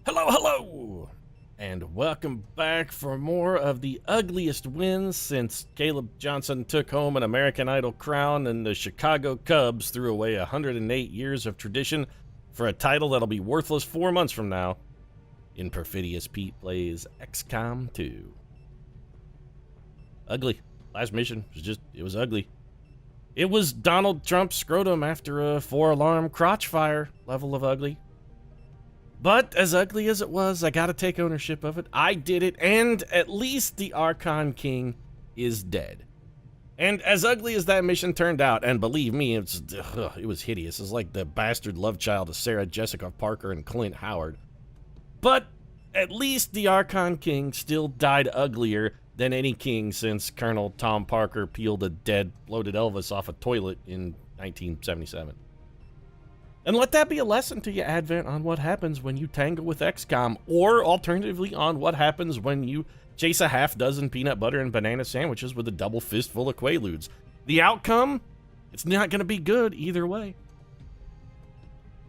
Hello, hello! And welcome back for more of the ugliest wins since Caleb Johnson took home an American Idol crown and the Chicago Cubs threw away 108 years of tradition for a title that'll be worthless 4 months from now. In Perfidious, Pete plays XCOM 2. Ugly. Last mission it was ugly. It was Donald Trump's scrotum after a 4-alarm crotch fire level of ugly. But as ugly as it was, I gotta take ownership of it. I did it, and at least the Archon King is dead. And as ugly as that mission turned out, and believe me, it was hideous. It's like the bastard love child of Sarah Jessica Parker and Clint Howard. But at least the Archon King still died uglier than any king since Colonel Tom Parker peeled a dead, bloated Elvis off a toilet in 1977. And let that be a lesson to you, Advent, on what happens when you tangle with XCOM, or alternatively on what happens when you chase a half-dozen peanut butter and banana sandwiches with a double fistful of Quaaludes. The outcome? It's not going to be good either way.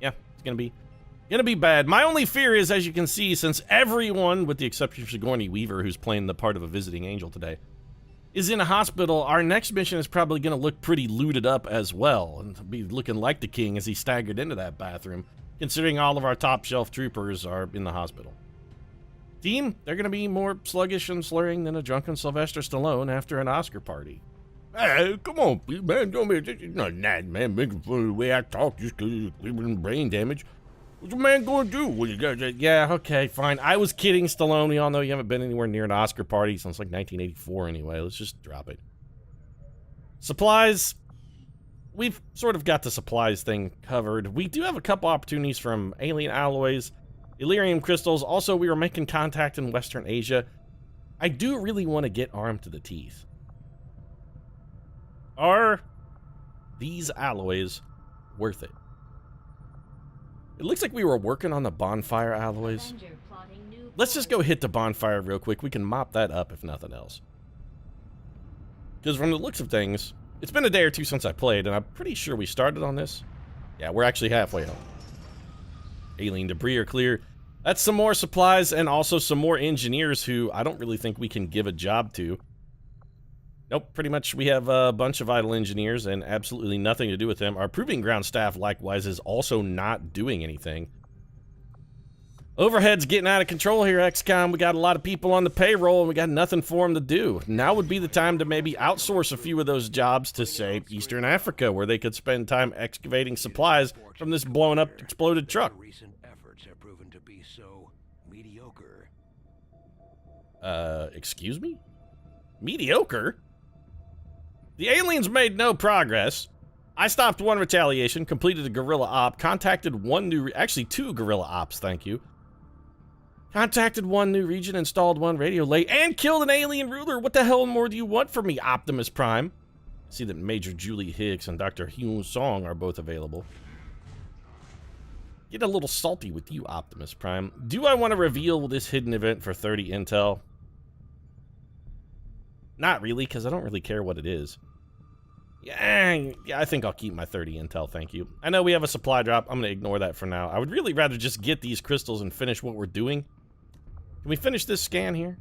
Yeah, it's going to be bad. My only fear is, as you can see, since everyone, with the exception of Sigourney Weaver, who's playing the part of a visiting angel today, is in a hospital, our next mission is probably going to look pretty looted up as well, and be looking like the king as he staggered into that bathroom, considering all of our top-shelf troopers are in the hospital. Team, they're going to be more sluggish and slurring than a drunken Sylvester Stallone after an Oscar party. Hey, come on, man, don't be, it's not that, man, making fun of the way I talk just because of brain damage. What's a man going to do? Yeah, okay, fine. I was kidding, Stallone. We all know you haven't been anywhere near an Oscar party since like 1984 anyway. Let's just drop it. Supplies. We've sort of got the supplies thing covered. We do have a couple opportunities from alien alloys, Illyrium crystals. Also, we were making contact in Western Asia. I do really want to get armed to the teeth. Are these alloys worth it? It looks like we were working on the bonfire alloys. Let's just go hit the bonfire real quick. We can mop that up if nothing else. Because from the looks of things, it's been a day or two since I played, and I'm pretty sure we started on this. Yeah, we're actually halfway home. Alien debris are clear. That's some more supplies and also some more engineers who I don't really think we can give a job to. Nope, pretty much we have a bunch of idle engineers and absolutely nothing to do with them. Our proving ground staff, likewise, is also not doing anything. Overhead's getting out of control here, XCOM. We got a lot of people on the payroll and we got nothing for them to do. Now would be the time to maybe outsource a few of those jobs to, say, Eastern Africa, where they could spend time excavating supplies from this blown up, exploded truck. Recent efforts have proven to be so mediocre. Excuse me? Mediocre? The aliens made no progress. I stopped one retaliation, completed a guerrilla op, contacted actually two guerrilla ops, thank you. Contacted one new region, installed one radio lay, and killed an alien ruler. What the hell more do you want from me, Optimus Prime? I see that Major Julie Hicks and Dr. Hyun Song are both available. Get a little salty with you, Optimus Prime. Do I want to reveal this hidden event for 30 intel? Not really, because I don't really care what it is. Yeah, I think I'll keep my 30 intel, thank you. I know we have a supply drop. I'm going to ignore that for now. I would really rather just get these crystals and finish what we're doing. Can we finish this scan here?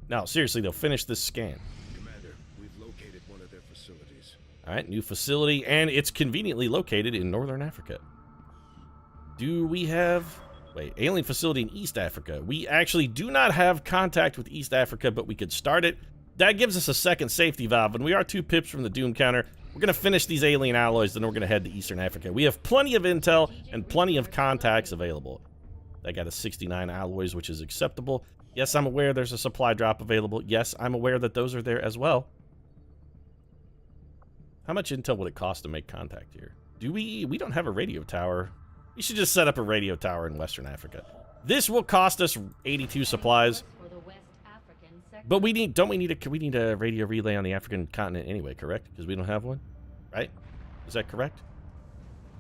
No, seriously, though, finish this scan. Commander, we've located one of their facilities. All right, new facility, and it's conveniently located in Northern Africa. Do we have... Wait, alien facility in East Africa. We actually do not have contact with East Africa, but we could start it. That gives us a second safety valve, and we are 2 pips from the Doom counter. We're going to finish these alien alloys, then we're going to head to Eastern Africa. We have plenty of intel and plenty of contacts available. I got a 69 alloys, which is acceptable. Yes, I'm aware there's a supply drop available. Yes, I'm aware that those are there as well. How much intel would it cost to make contact here? We don't have a radio tower. We should just set up a radio tower in Western Africa. This will cost us 82 supplies. But we need a radio relay on the African continent anyway, correct? Because we don't have one, right? Is that correct?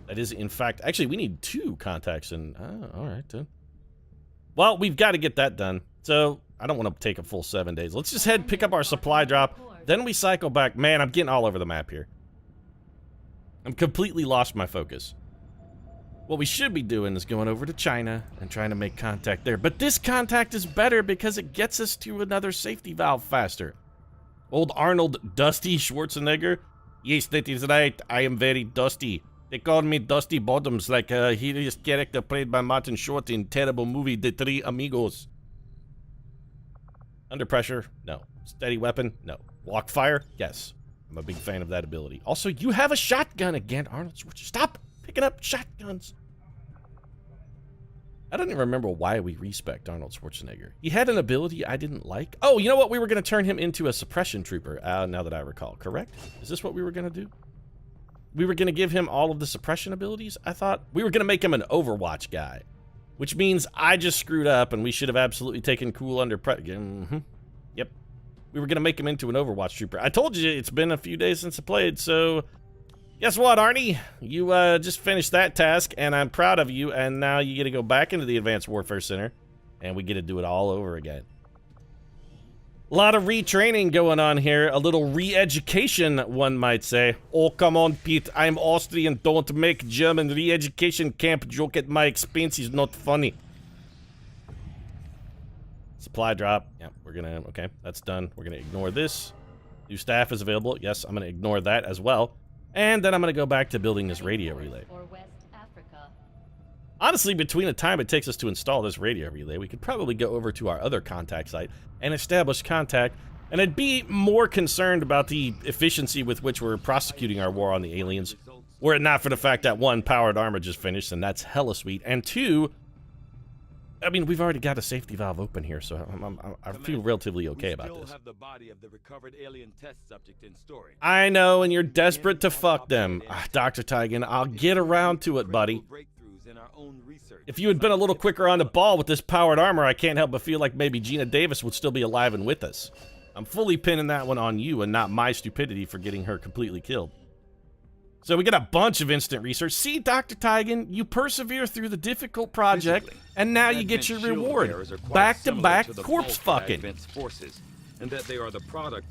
That is, in fact, actually, we need 2 contacts and, all right, then. Well, we've got to get that done. So, I don't want to take a full 7 days. Let's just pick up our supply drop, then we cycle back. Man, I'm getting all over the map here. I'm completely lost my focus. What we should be doing is going over to China and trying to make contact there. But this contact is better because it gets us to another safety valve faster. Old Arnold Dusty Schwarzenegger. Yes, that is right. I am very dusty. They call me Dusty Bottoms, like a hideous character played by Martin Short in terrible movie The Three Amigos. Under pressure? No. Steady weapon? No. Block fire? Yes. I'm a big fan of that ability. Also, you have a shotgun again, Arnold Schwarzenegger. Stop picking up shotguns. I don't even remember why we respect Arnold Schwarzenegger. He had an ability I didn't like. Oh, you know what? We were going to turn him into a suppression trooper, now that I recall, correct? Is this what we were going to do? We were going to give him all of the suppression abilities, I thought. We were going to make him an Overwatch guy, which means I just screwed up and we should have absolutely taken cool under Yep. We were going to make him into an Overwatch trooper. I told you it's been a few days since I played, so guess what, Arnie? You just finished that task, and I'm proud of you, and now you get to go back into the Advanced Warfare Center, and we get to do it all over again. A lot of retraining going on here, a little re-education, one might say. Oh, come on, Pete, I'm Austrian, don't make German re-education camp joke at my expense, is not funny. Supply drop, yeah, we're gonna, okay, that's done. We're gonna ignore this. New staff is available, yes, I'm gonna ignore that as well. And then I'm going to go back to building this radio relay. Honestly, between the time it takes us to install this radio relay, we could probably go over to our other contact site and establish contact, and I'd be more concerned about the efficiency with which we're prosecuting our war on the aliens, were it not for the fact that, one, powered armor just finished, and that's hella sweet, and two, I mean, we've already got a safety valve open here, so I feel relatively okay about this. Have the body of the recovered alien test subject in storage. I know, and you're desperate to fuck them. Dr. Tigan, I'll get around to it, buddy. If you had been a little quicker on the ball with this powered armor, I can't help but feel like maybe Gina Davis would still be alive and with us. I'm fully pinning that one on you and not my stupidity for getting her completely killed. So we get a bunch of instant research. See, Dr. Tigan, you persevere through the difficult project, and now you get your reward. Back-to-back corpse fucking.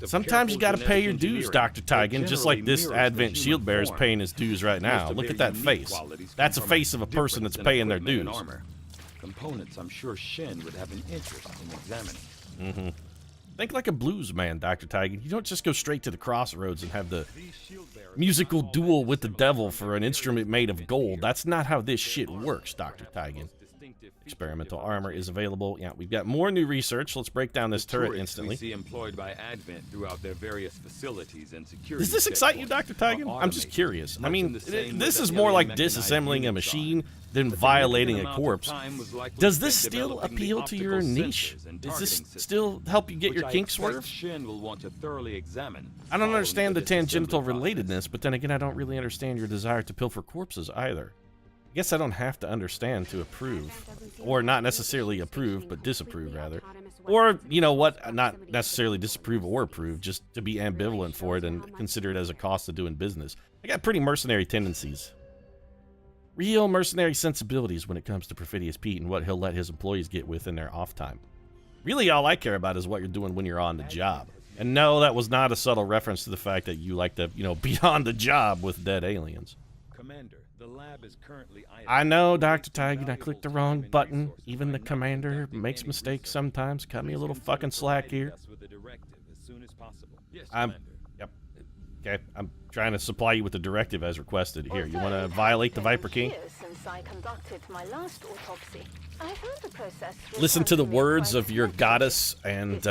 Sometimes you gotta pay your dues, Dr. Tigan, just like this Advent Shield Bearer is paying his dues right now. Look at that face. That's a face of a person that's paying their dues. Components I'm sure Shen would have an interest in examining. Mm-hmm. Think like a blues man, Dr. Tigan. You don't just go straight to the crossroads and have the musical duel with the devil for an instrument made of gold. That's not how this shit works, Dr. Tigan. Experimental armor is available. Yeah, we've got more new research. Let's break down this turret instantly. We see employed by Advent throughout their various facilities and security. Does this excite you, Dr. Tigan? I'm just curious. I mean, this is more like disassembling a machine than violating a corpse. Does this still appeal to your niche? Does this still help you get your kink swerve? I don't understand the tangential relatedness, but then again, I don't really understand your desire to pilfer corpses either. I guess I don't have to understand to approve. Or not necessarily approve, but disapprove, rather. Or, you know what, not necessarily disapprove or approve, just to be ambivalent for it and consider it as a cost of doing business. I got pretty mercenary tendencies. Real mercenary sensibilities when it comes to Perfidious Pete and what he'll let his employees get with in their off time. Really, all I care about is what you're doing when you're on the job. And no, that was not a subtle reference to the fact that you like to, you know, be on the job with dead aliens. Commander, the lab is currently I know, Dr. Tigan, I clicked the wrong button. Even the commander makes mistakes sometimes. Cut me a little fucking slack here. Yep. Okay, I'm trying to supply you with the directive as requested. Here, you want to violate the Viper King? Listen to the words of your goddess and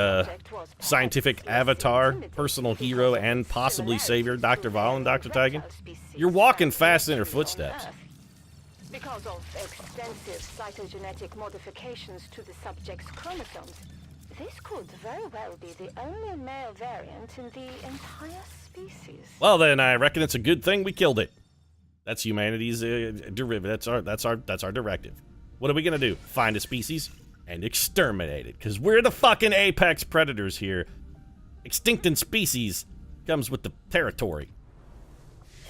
scientific avatar, personal hero, and possibly savior, Dr. Valen, Dr. Tigan. You're walking fast in her footsteps. Because of extensive cytogenetic modifications to the subject's chromosomes, this could very well be the only male variant in the entire species. Well then, I reckon it's a good thing we killed it. That's humanity's derivative. That's our directive. What are we gonna do? Find a species and exterminate it, because we're the fucking apex predators here. Extinct in species comes with the territory.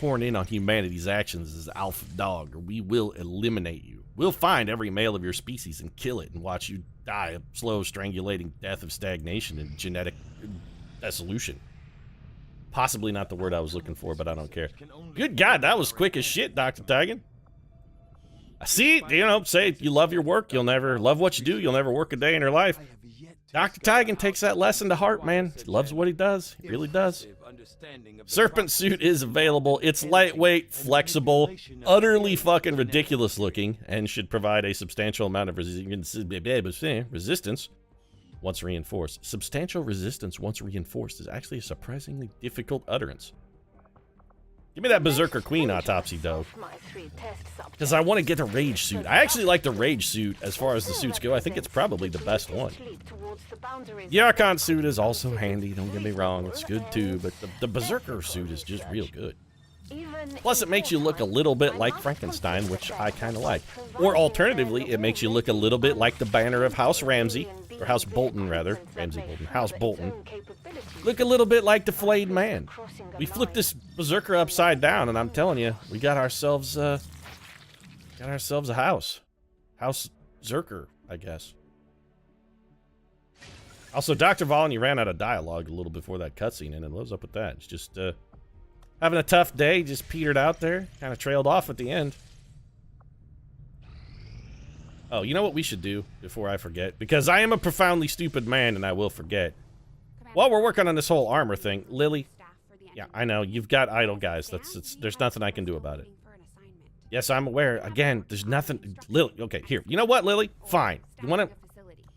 Horn in on humanity's actions as alpha dog, or we will eliminate you. We'll find every male of your species and kill it and watch you die a slow, strangulating death of stagnation and genetic dissolution. Possibly not the word I was looking for, but I don't care. Good God, that was quick as shit, Dr. Tigan. See, say you love your work, you'll never love what you do, you'll never work a day in your life. Dr. Tigan takes that lesson to heart, man. He loves what he does. He really does. Serpent suit is available. It's lightweight, flexible, utterly fucking ridiculous looking, and should provide a substantial amount of resistance once reinforced. Substantial resistance once reinforced is actually a surprisingly difficult utterance. Give me that Berserker Queen autopsy, though. Because I want to get a Rage suit. I actually like the Rage suit as far as the suits go. I think it's probably the best one. The Archon suit is also handy, don't get me wrong. It's good too, but the Berserker suit is just real good. Plus, it makes you look a little bit like Frankenstein, which I kind of like. Or alternatively, it makes you look a little bit like the banner of House Ramsey, or House Bolton, rather. Ramsey Bolton. House Bolton. Look a little bit like the Flayed Man. We flipped this Berserker upside down, and I'm telling you, we got ourselves a house. House Zerker, I guess. Also, Dr. Vaughn, you ran out of dialogue a little before that cutscene, and what was up with that? It's just, having a tough day, just petered out there, kind of trailed off at the end. Oh, you know what we should do before I forget? Because I am a profoundly stupid man and I will forget. While we're working on this whole armor thing, Lily. Yeah, I know, you've got idle guys. There's nothing I can do about it. Yes, I'm aware. Again, there's nothing. Lily, okay, here. You know what, Lily? Fine. You want to?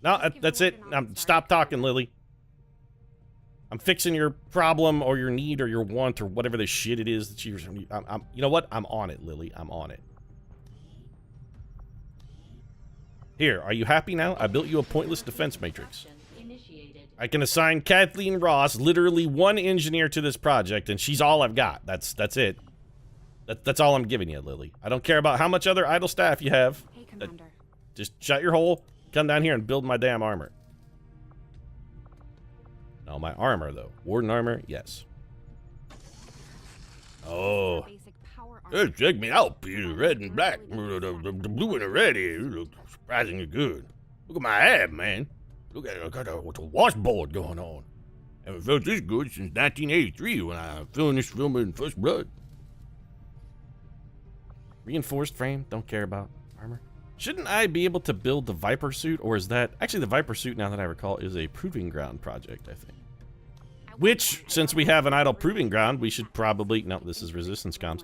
No, that's it. Stop talking, Lily. I'm fixing your problem or your need or your want or whatever the shit it is that you're... you know what? I'm on it, Lily. I'm on it. Here, are you happy now? I built you a pointless defense matrix. I can assign Kathleen Ross literally one engineer to this project, and she's all I've got. That's it. That's all I'm giving you, Lily. I don't care about how much other idle staff you have. Hey, Commander. Just shut your hole, come down here and build my damn armor. No, my armor, though. Warden armor, yes. Oh. Hey, check me out, Peter. Red and black. The blue and the red here. You look surprisingly good. Look at my ab, man. Look at it. I got a washboard going on. Haven't felt this good since 1983 when I finished filming First Blood. Reinforced frame. Don't care about armor. Shouldn't I be able to build the Viper suit, or is that... Actually, the Viper suit, now that I recall, is a proving ground project, I think. Which, since we have an idle proving ground, we should probably... No, this is resistance comms.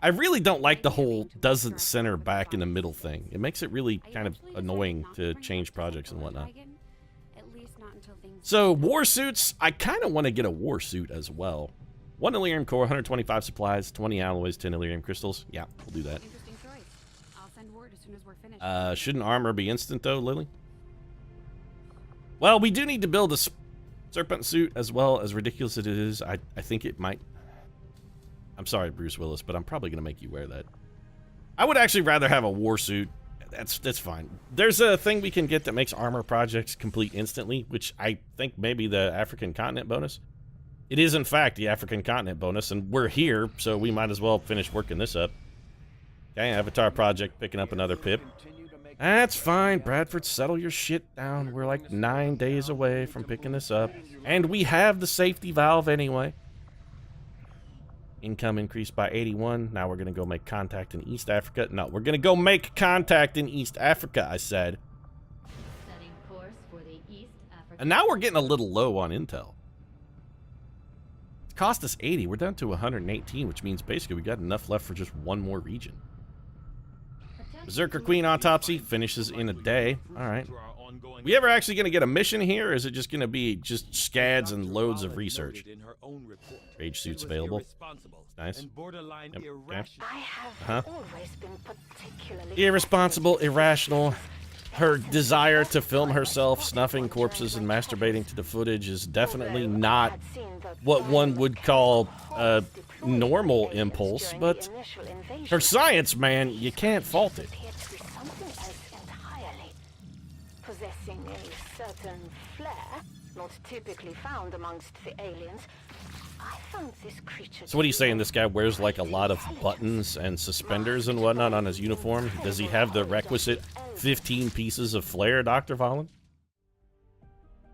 I really don't like the whole doesn't center back in the middle thing. It makes it really kind of annoying to change projects and whatnot. So, war suits, I kind of want to get a war suit as well. 1 Illyrium core, 125 supplies, 20 alloys, 10 Illyrium crystals. Yeah, we'll do that. Shouldn't armor be instant, though, Lily? Well, we do need to build a serpent suit, as well as ridiculous as it is. I think it might... I'm sorry, Bruce Willis, but I'm probably going to make you wear that. I would actually rather have a war suit. That's fine. There's a thing we can get that makes armor projects complete instantly, which I think may be the African continent bonus. It is, in fact, the African continent bonus, and we're here, so we might as well finish working this up. Okay, Avatar project picking up another pip. That's fine, Bradford. Settle your shit down. We're like 9 days away from picking this up. And we have the safety valve anyway. Income increased by 81. Now we're going to go make contact in East Africa. No, we're going to go make contact in East Africa, I said. Setting course for the East Africa. And now we're getting a little low on intel. It cost us 80. We're down to 118, which means basically we got enough left for just one more region. Berserker Queen autopsy finishes in a day. All right. We ever actually going to get a mission here, or is it just going to be just scads and loads of research? Rage suits available. Nice. Yep. Okay. Irresponsible, irrational. Her desire to film herself snuffing corpses and masturbating to the footage is definitely not what one would call a normal impulse, but her science, man, you can't fault it. Possessing a certain flair, not typically found amongst the aliens, I found this creature. So what are you saying? This guy wears like a lot of buttons and suspenders and whatnot on his uniform? Does he have the requisite 15 pieces of flair, Dr. Valen?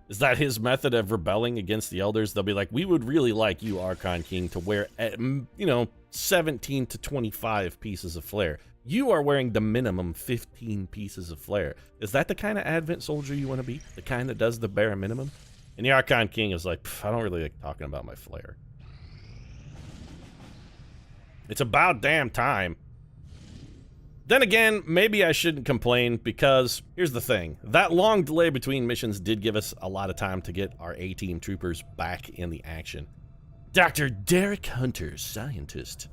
Is that his method of rebelling against the elders? They'll be like, we would really like you, Archon King, to wear, 17 to 25 pieces of flair. You are wearing the minimum 15 pieces of flair. Is that the kind of Advent soldier you want to be? The kind that does the bare minimum? And the Archon King is like, I don't really like talking about my flair. It's about damn time. Then again, maybe I shouldn't complain because here's the thing. That long delay between missions did give us a lot of time to get our A-Team troopers back in the action. Dr. Derek Hunter, scientist.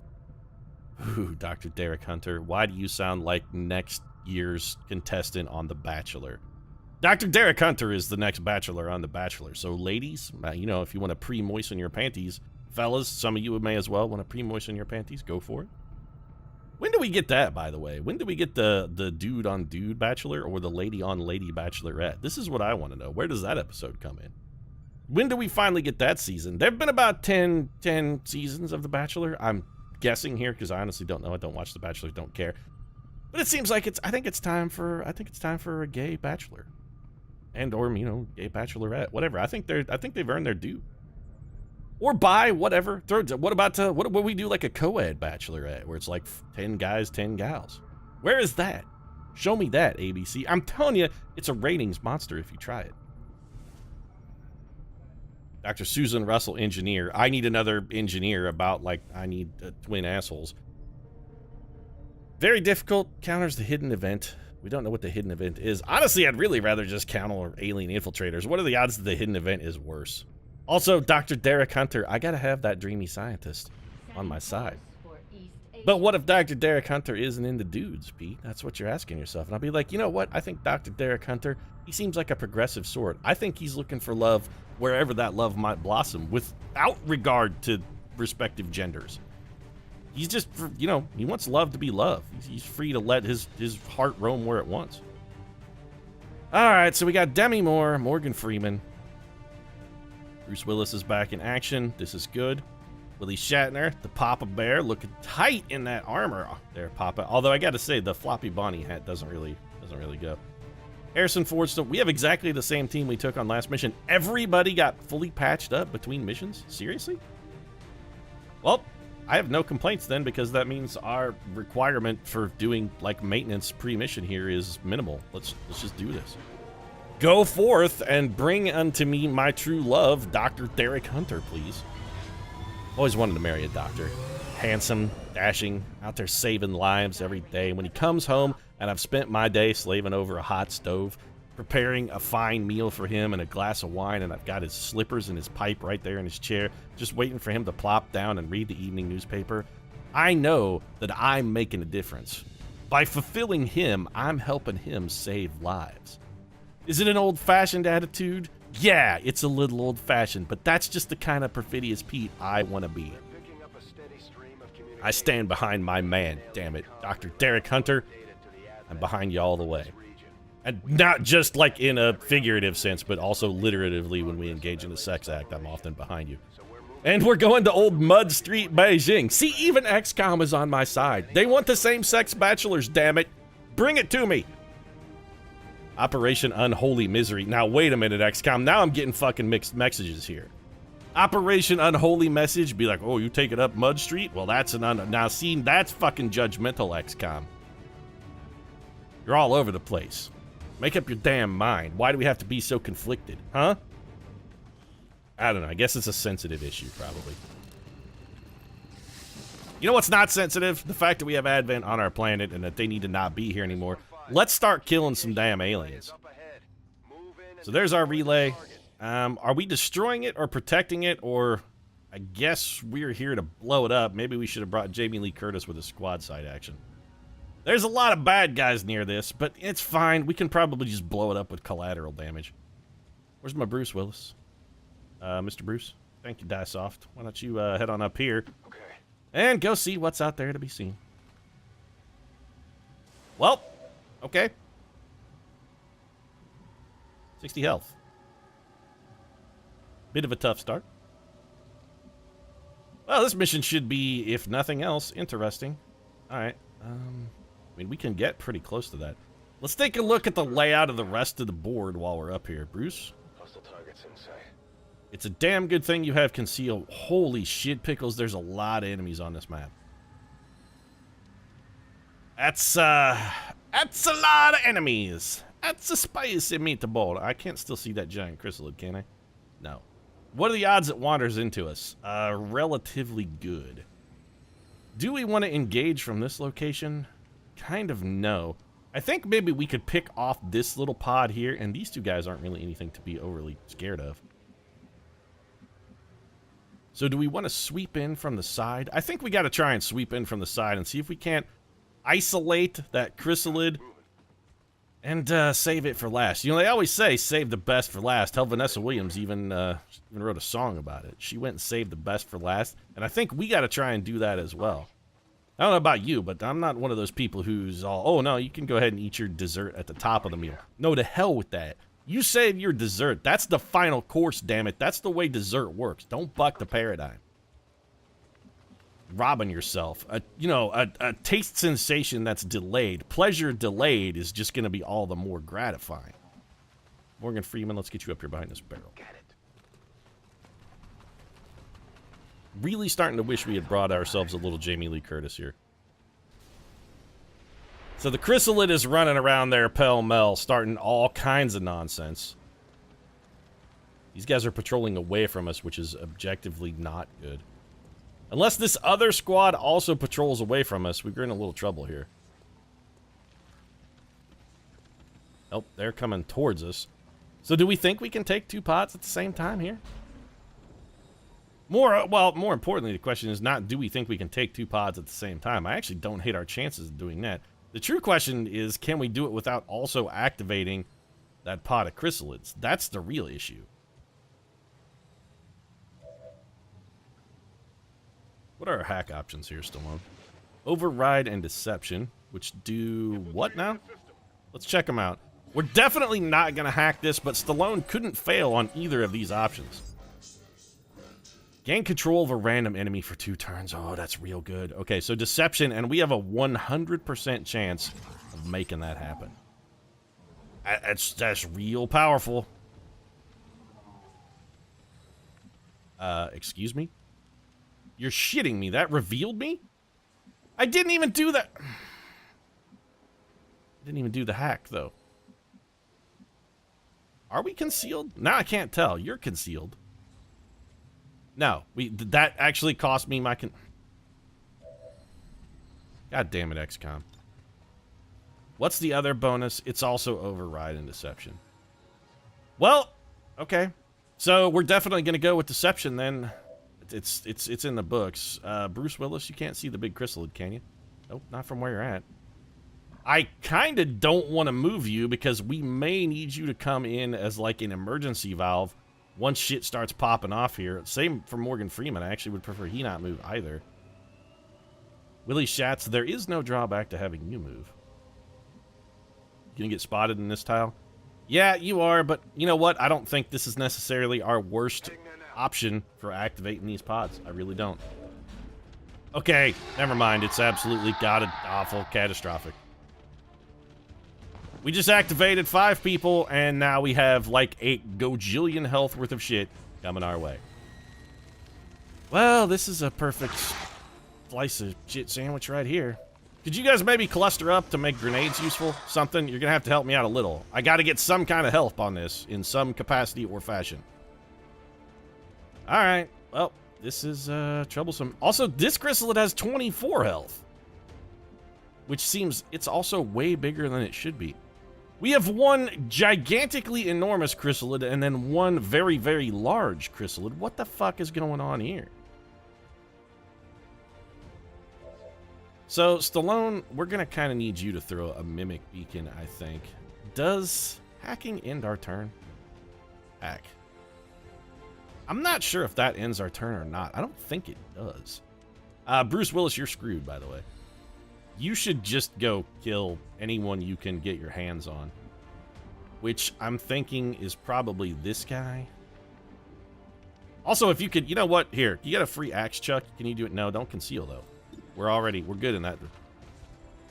Ooh, Dr. Derek Hunter, why do you sound like next year's contestant on The Bachelor? Dr. Derek Hunter is the next Bachelor on The Bachelor. So ladies, you know, if you want to pre-moisten your panties, fellas, some of you may as well want to pre-moisten your panties, go for it. When do we get that, by the way? When do we get the dude-on-dude Bachelor or the lady-on-lady Bachelorette? This is what I want to know. Where does that episode come in? When do we finally get that season? There have been about 10 seasons of The Bachelor. I'm guessing here because I honestly don't know. I don't watch The Bachelor, don't care. But it seems like I think it's time for a gay bachelor. And or, you know, gay bachelorette, whatever. I think they've earned their due. Or bi, whatever. What about what we do like a co-ed bachelorette where it's like 10 guys, 10 gals? Where is that? Show me that, ABC. I'm telling you, it's a ratings monster if you try it. Dr. Susan Russell, engineer. I need another engineer about, like, I need twin assholes. Very difficult. Counters the hidden event. We don't know what the hidden event is. Honestly, I'd really rather just counter alien infiltrators. What are the odds that the hidden event is worse? Also, Dr. Derek Hunter, I gotta have that dreamy scientist on my side. But what if Dr. Derek Hunter isn't into dudes, Pete? That's what you're asking yourself. And I'll be like, you know what? I think Dr. Derek Hunter, he seems like a progressive sort. I think he's looking for love wherever that love might blossom without regard to respective genders. He's just, you know, he wants love to be love. He's free to let his heart roam where it wants. All right, so we got Demi Moore, Morgan Freeman. Bruce Willis is back in action. This is good. Willie Shatner, the Papa Bear, looking tight in that armor there, Papa. Although I got to say, the floppy Bonnie hat doesn't really go. Harrison Ford still. We have exactly the same team we took on last mission. Everybody got fully patched up between missions. Seriously? Well, I have no complaints then because that means our requirement for doing like maintenance pre-mission here is minimal. Let's just do this. Go forth and bring unto me my true love, Dr. Derek Hunter, please. Always wanted to marry a doctor. Handsome, dashing, out there saving lives every day. When he comes home and I've spent my day slaving over a hot stove, preparing a fine meal for him and a glass of wine, and I've got his slippers and his pipe right there in his chair, just waiting for him to plop down and read the evening newspaper, I know that I'm making a difference. By fulfilling him, I'm helping him save lives. Is it an old-fashioned attitude? Yeah, it's a little old-fashioned, but that's just the kind of Perfidious Pete I want to be. I stand behind my man, damn it. Dr. Derek Hunter, I'm behind you all the way. And not just like in a figurative sense, but also literatively when we engage in the sex act, I'm often behind you. And we're going to old Mud Street, Beijing. See, even XCOM is on my side. They want the same-sex bachelors, damn it. Bring it to me. Operation Unholy Misery. Now, wait a minute, XCOM. Now I'm getting fucking mixed messages here. Operation Unholy Message. Be like, oh, you take it up Mud Street? Well, that's now, see, that's fucking judgmental, XCOM. You're all over the place. Make up your damn mind. Why do we have to be so conflicted, huh? I don't know. I guess it's a sensitive issue, probably. You know what's not sensitive? The fact that we have Advent on our planet and that they need to not be here anymore. Let's start killing some damn aliens. So there's our relay. Are we destroying it or protecting it? Or I guess we're here to blow it up. Maybe we should have brought Jamie Lee Curtis with a squad side action. There's a lot of bad guys near this, but it's fine. We can probably just blow it up with collateral damage. Where's my Bruce Willis? Mr. Bruce, thank you, Diesoft. Why don't you head on up here and go see what's out there to be seen. Well, okay. 60 health. Bit of a tough start. Well, this mission should be, if nothing else, interesting. All right. I mean, we can get pretty close to that. Let's take a look at the layout of the rest of the board while we're up here. Bruce? Hostile targets in sight. It's a damn good thing you have conceal. Holy shit, pickles, there's a lot of enemies on this map. That's a lot of enemies. That's a spicy meatball. I can't still see that giant chrysalid, can I? No. What are the odds it wanders into us? Relatively good. Do we want to engage from this location? Kind of no. I think maybe we could pick off this little pod here, and these two guys aren't really anything to be overly scared of. So do we want to sweep in from the side? I think we got to try and sweep in from the side and see if we can't isolate that chrysalid and save it for last. You know, they always say save the best for last. Hell, Vanessa Williams even wrote a song about it. She went and saved the best for last, and I think we got to try and do that as well. I don't know about you, but I'm not one of those people who's all, oh no, you can go ahead and eat your dessert at the top of the meal. No, to hell with that. You save your dessert. That's the final course, damn it. That's the way dessert works. Don't buck the paradigm. Robbing yourself. A taste sensation that's delayed. Pleasure delayed is just going to be all the more gratifying. Morgan Freeman, let's get you up here behind this barrel. Get it. Really starting to wish we had brought ourselves a little Jamie Lee Curtis here. So the chrysalid is running around there pell-mell, starting all kinds of nonsense. These guys are patrolling away from us, which is objectively not good. Unless this other squad also patrols away from us, we're in a little trouble here. Oh, they're coming towards us. So do we think we can take two pods at the same time here? More importantly, the question is not do we think we can take two pods at the same time. I actually don't hate our chances of doing that. The true question is, can we do it without also activating that pod of chrysalids? That's the real issue. What are our hack options here, Stallone? Override and deception, which do what now? Let's check them out. We're definitely not going to hack this, but Stallone couldn't fail on either of these options. Gain control of a random enemy for 2 turns. Oh, that's real good. Okay, so deception, and we have a 100% chance of making that happen. That's real powerful. Excuse me? You're shitting me. That revealed me? I didn't even do that. I didn't even do the hack, though. Are we concealed? Now I can't tell. You're concealed. No, that actually cost me my God damn it, XCOM. What's the other bonus? It's also override and deception. Well, okay. So we're definitely going to go with deception then. It's in the books. Bruce Willis, you can't see the big chrysalid, can you? Nope, not from where you're at. I kind of don't want to move you because we may need you to come in as like an emergency valve once shit starts popping off here. Same for Morgan Freeman. I actually would prefer he not move either. Willie Schatz, there is no drawback to having you move. You gonna get spotted in this tile? Yeah, you are, but you know what? I don't think this is necessarily our worst option for activating these pods. I really don't. Okay, never mind. It's absolutely god-awful, catastrophic. We just activated 5 people, and now we have like 8 gojillion health worth of shit coming our way. Well, this is a perfect slice of shit sandwich right here. Could you guys maybe cluster up to make grenades useful? Something? You're gonna have to help me out a little. I gotta get some kind of help on this in some capacity or fashion. Alright, well, this is troublesome. Also, this chrysalid has 24 health, which seems it's also way bigger than it should be. We have one gigantically enormous chrysalid and then one very, very large chrysalid. What the fuck is going on here? So, Stallone, we're going to kind of need you to throw a mimic beacon, I think. Does hacking end our turn? Hack. I'm not sure if that ends our turn or not. I don't think it does. Bruce Willis, you're screwed, by the way. You should just go kill anyone you can get your hands on. Which I'm thinking is probably this guy. Also, if you could, you know what? Here, you got a free axe, Chuck. Can you do it? No, don't conceal, though. We're good in that.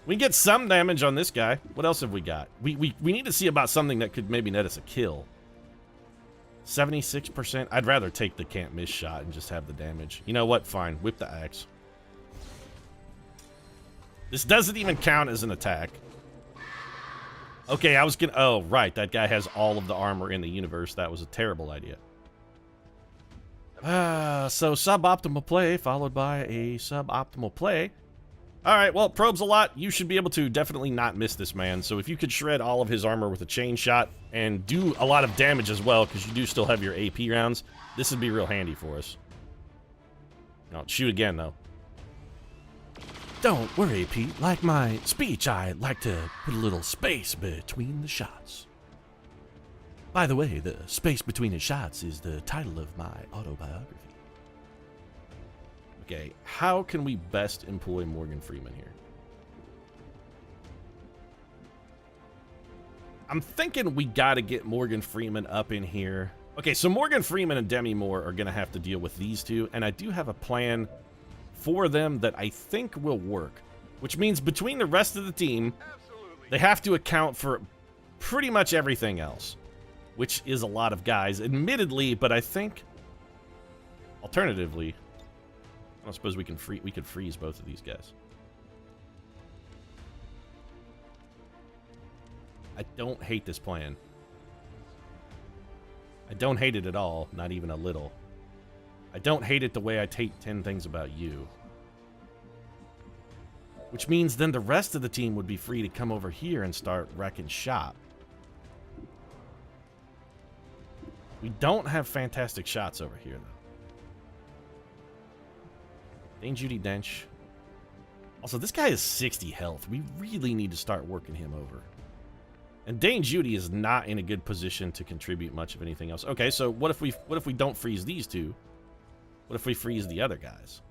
We can get some damage on this guy. What else have we got? We need to see about something that could maybe net us a kill. 76%. I'd rather take the can't miss shot and just have the damage. You know what? Fine. Whip the axe. This doesn't even count as an attack. Okay, I was gonna... Oh, right. That guy has all of the armor in the universe. That was a terrible idea. So suboptimal play followed by a suboptimal play. All right, well, probes a lot. You should be able to definitely not miss this man. So if you could shred all of his armor with a chain shot and do a lot of damage as well, because you do still have your AP rounds, this would be real handy for us. No, shoot again, though. Don't worry, Pete. Like my speech, I like to put a little space between the shots. By the way, the space between the shots is the title of my autobiography. Okay, how can we best employ Morgan Freeman here? I'm thinking we gotta get Morgan Freeman up in here. Okay, so Morgan Freeman and Demi Moore are gonna have to deal with these two, and I do have a plan for them that I think will work, which means between the rest of the team, they have to account for pretty much everything else, which is a lot of guys, admittedly, but I think alternatively, I don't suppose we could freeze both of these guys. I don't hate this plan. I don't hate it at all, not even a little. I don't hate it the way I hate 10 things about you. Which means then the rest of the team would be free to come over here and start wrecking shop. We don't have fantastic shots over here, though. Dane Judy Dench. Also, this guy is 60 health. We really need to start working him over. And Dane Judy is not in a good position to contribute much of anything else. Okay, so what if we don't freeze these two? What if we freeze the other guys?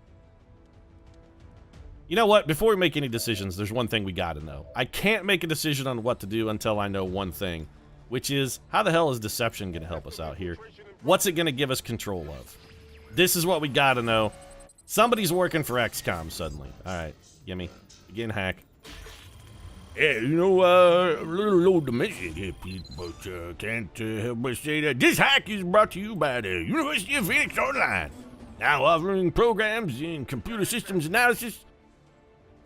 You know what? Before we make any decisions, there's one thing we gotta know. I can't make a decision on what to do until I know one thing, which is, how the hell is deception gonna help us out here? What's it gonna give us control of? This is what we gotta know. Somebody's working for XCOM suddenly. Alright, gimme. Begin hack. Yeah, you know, a little low dimension here, Pete, but can't help but say that this hack is brought to you by the University of Phoenix Online. Now offering programs in computer systems analysis,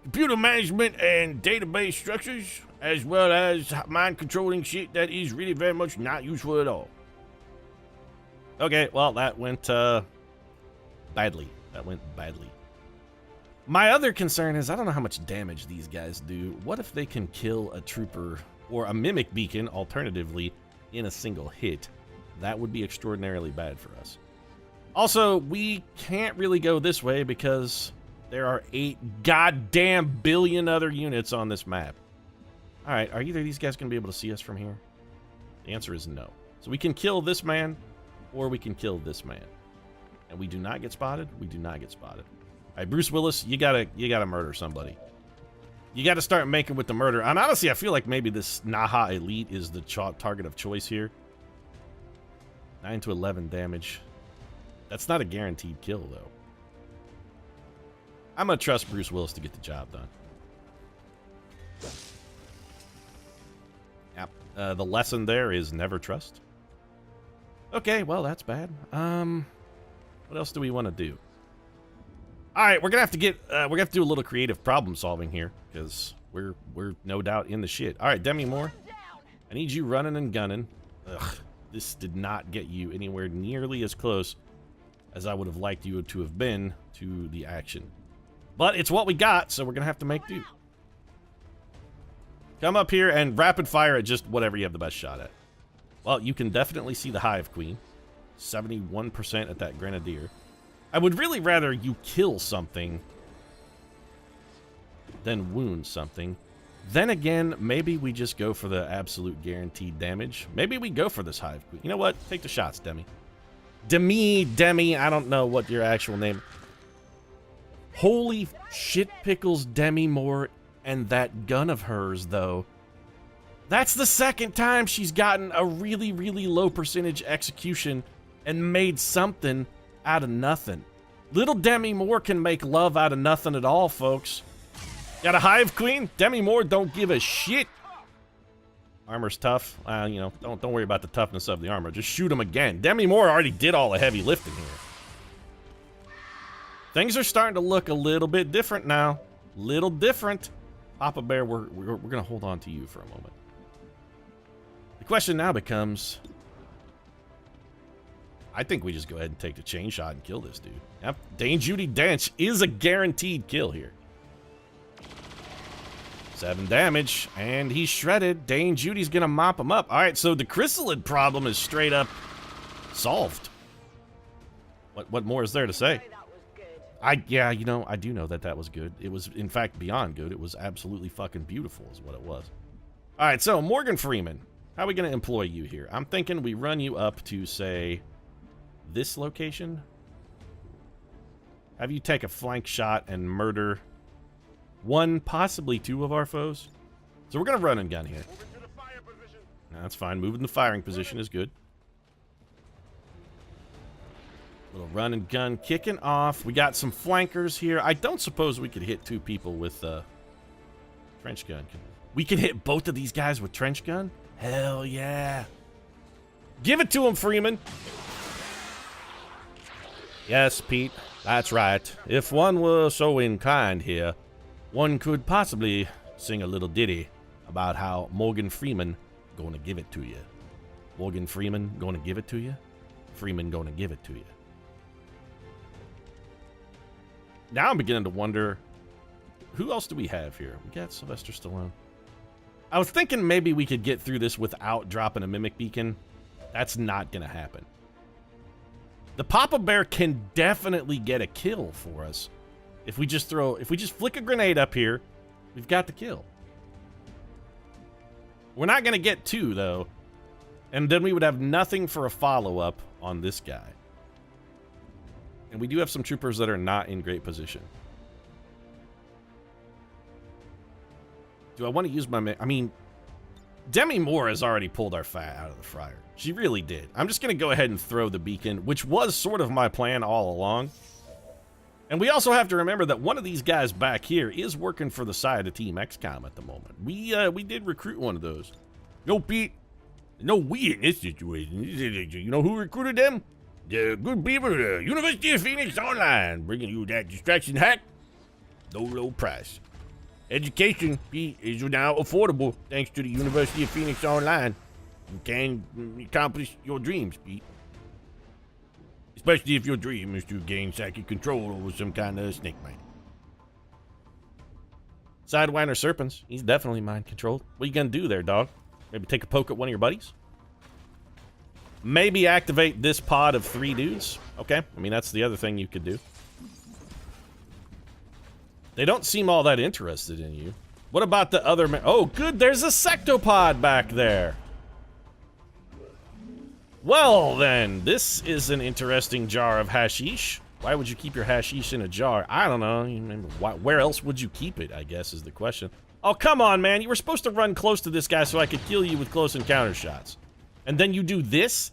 computer management, and database structures, as well as mind-controlling shit that is really very much not useful at all. Okay, well, that went, badly. That went badly. My other concern is I don't know how much damage these guys do. What if they can kill a trooper or a mimic beacon, alternatively, in a single hit? That would be extraordinarily bad for us. Also, we can't really go this way because there are 8 goddamn billion other units on this map. Alright, are either of these guys going to be able to see us from here? The answer is no. So we can kill this man, or we can kill this man. And we do not get spotted. We do not get spotted. All right, Bruce Willis, you gotta murder somebody. You gotta start making with the murder. And honestly, I feel like maybe this Naha Elite is the target of choice here. 9 to 11 damage. That's not a guaranteed kill, though. I'm gonna trust Bruce Willis to get the job done. Yep. The lesson there is never trust. Okay, well, that's bad. What else do we want to do? All right, we're gonna have to do a little creative problem solving here because we're no doubt in the shit. All right, Demi Moore, I need you running and gunning. Ugh, this did not get you anywhere nearly as close as I would have liked you to have been to the action, but it's what we got, so we're gonna have to make do. Come up here and rapid fire at just whatever you have the best shot at. Well, you can definitely see the Hive Queen, 71% at that Grenadier. I would really rather you kill something than wound something. Then again, maybe we just go for the absolute guaranteed damage. Maybe we go for this Hive Queen. You know what? Take the shots, Demi. Demi, I don't know what your actual name. Holy shit pickles, Demi Moore, and that gun of hers, though. That's the second time she's gotten a really, really low percentage execution and made something out of nothing. Little Demi Moore can make love out of nothing at all, folks. Got a Hive Queen? Demi Moore don't give a shit. Armor's tough. You know, don't worry about the toughness of the armor. Just shoot him again. Demi Moore already did all the heavy lifting here. Things are starting to look a little bit different now. Little different. Papa Bear, we're going to hold on to you for a moment. The question now becomes, I think we just go ahead and take the chain shot and kill this dude. Yep, Dane Judi Dench is a guaranteed kill here. 7 damage, and he's shredded. Dane Judy's gonna mop him up. All right, so the chrysalid problem is straight up solved. What more is there to say? Yeah, you know, I do know that was good. It was, in fact, beyond good. It was absolutely fucking beautiful is what it was. All right, so Morgan Freeman, how are we gonna employ you here? I'm thinking we run you up to, say, this location. Have you take a flank shot and murder 1, possibly 2 of our foes. So we're going to run and gun here. That's fine. Moving the firing position is good. Little run and gun kicking off. We got some flankers here. I don't suppose we could hit 2 people with trench gun. We can hit both of these guys with trench gun? Hell yeah. Give it to him, Freeman. Yes, Pete. That's right. If one were so inclined here, one could possibly sing a little ditty about how Morgan Freeman gonna give it to you. Morgan Freeman gonna give it to you? Freeman gonna give it to you. Now I'm beginning to wonder, who else do we have here? We got Sylvester Stallone. I was thinking maybe we could get through this without dropping a mimic beacon. That's not gonna happen. The Papa Bear can definitely get a kill for us. If we just flick a grenade up here, we've got the kill. We're not going to get 2, though. And then we would have nothing for a follow-up on this guy. And we do have some troopers that are not in great position. Do I want to use my... I mean, Demi Moore has already pulled our fat out of the fryer. She really did. I'm just going to go ahead and throw the beacon, which was sort of my plan all along. And we also have to remember that one of these guys back here is working for the side of Team XCOM at the moment. We did recruit one of those. No, Pete. No, we in this situation. You know who recruited them? The good people at the University of Phoenix Online, bringing you that distraction hack. Low price. Education, Pete, is now affordable thanks to the University of Phoenix Online. You can accomplish your dreams, Pete. Especially if your dream is to gain psychic control over some kind of snake man. Sidewinder Serpents, he's definitely mind controlled. What are you gonna do there, dog? Maybe take a poke at one of your buddies? Maybe activate this pod of 3 dudes? Okay, I mean, that's the other thing you could do. They don't seem all that interested in you. What about the other oh, good, there's a sectopod back there. Well, then, this is an interesting jar of hashish. Why would you keep your hashish in a jar? I don't know. Where else would you keep it, I guess, is the question. Oh, come on, man. You were supposed to run close to this guy so I could kill you with close encounter shots. And then you do this?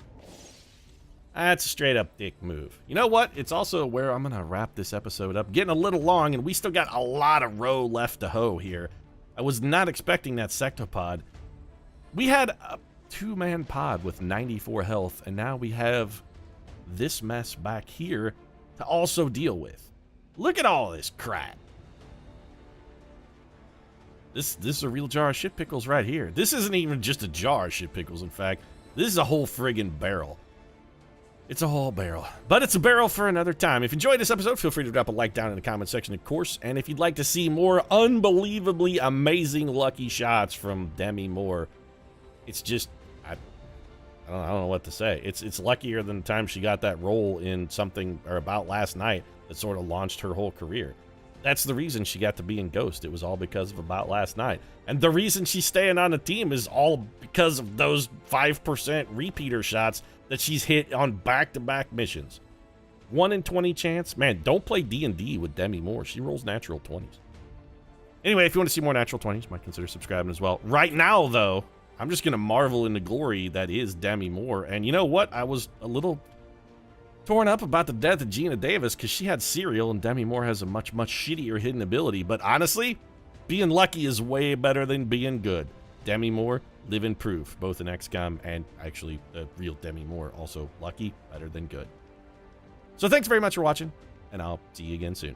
That's a straight-up dick move. You know what? It's also where I'm going to wrap this episode up. Getting a little long, and we still got a lot of row left to hoe here. I was not expecting that sectopod. We had a 2-man pod with 94 health, and now we have this mess back here to also deal with. Look at all this crap. This is a real jar of shit pickles right here. This isn't even just a jar of shit pickles, in fact. This is a whole friggin' barrel. It's a whole barrel. But it's a barrel for another time. If you enjoyed this episode, feel free to drop a like down in the comment section, of course. And if you'd like to see more unbelievably amazing lucky shots from Demi Moore, it's just... I don't know what to say. It's luckier than the time she got that role in something or about last night that sort of launched her whole career. That's the reason she got to be in Ghost. It was all because of About Last Night. And the reason she's staying on the team is all because of those 5% repeater shots that she's hit on back-to-back missions. 1 in 20 chance. Man, don't play D&D with Demi Moore. She rolls natural 20s. Anyway, if you want to see more natural 20s, you might consider subscribing as well. Right now, though, I'm just going to marvel in the glory that is Demi Moore. And you know what? I was a little torn up about the death of Gina Davis because she had Serial and Demi Moore has a much, much shittier hidden ability. But honestly, being lucky is way better than being good. Demi Moore, living proof, both in XCOM and actually the real Demi Moore. Also lucky, better than good. So thanks very much for watching, and I'll see you again soon.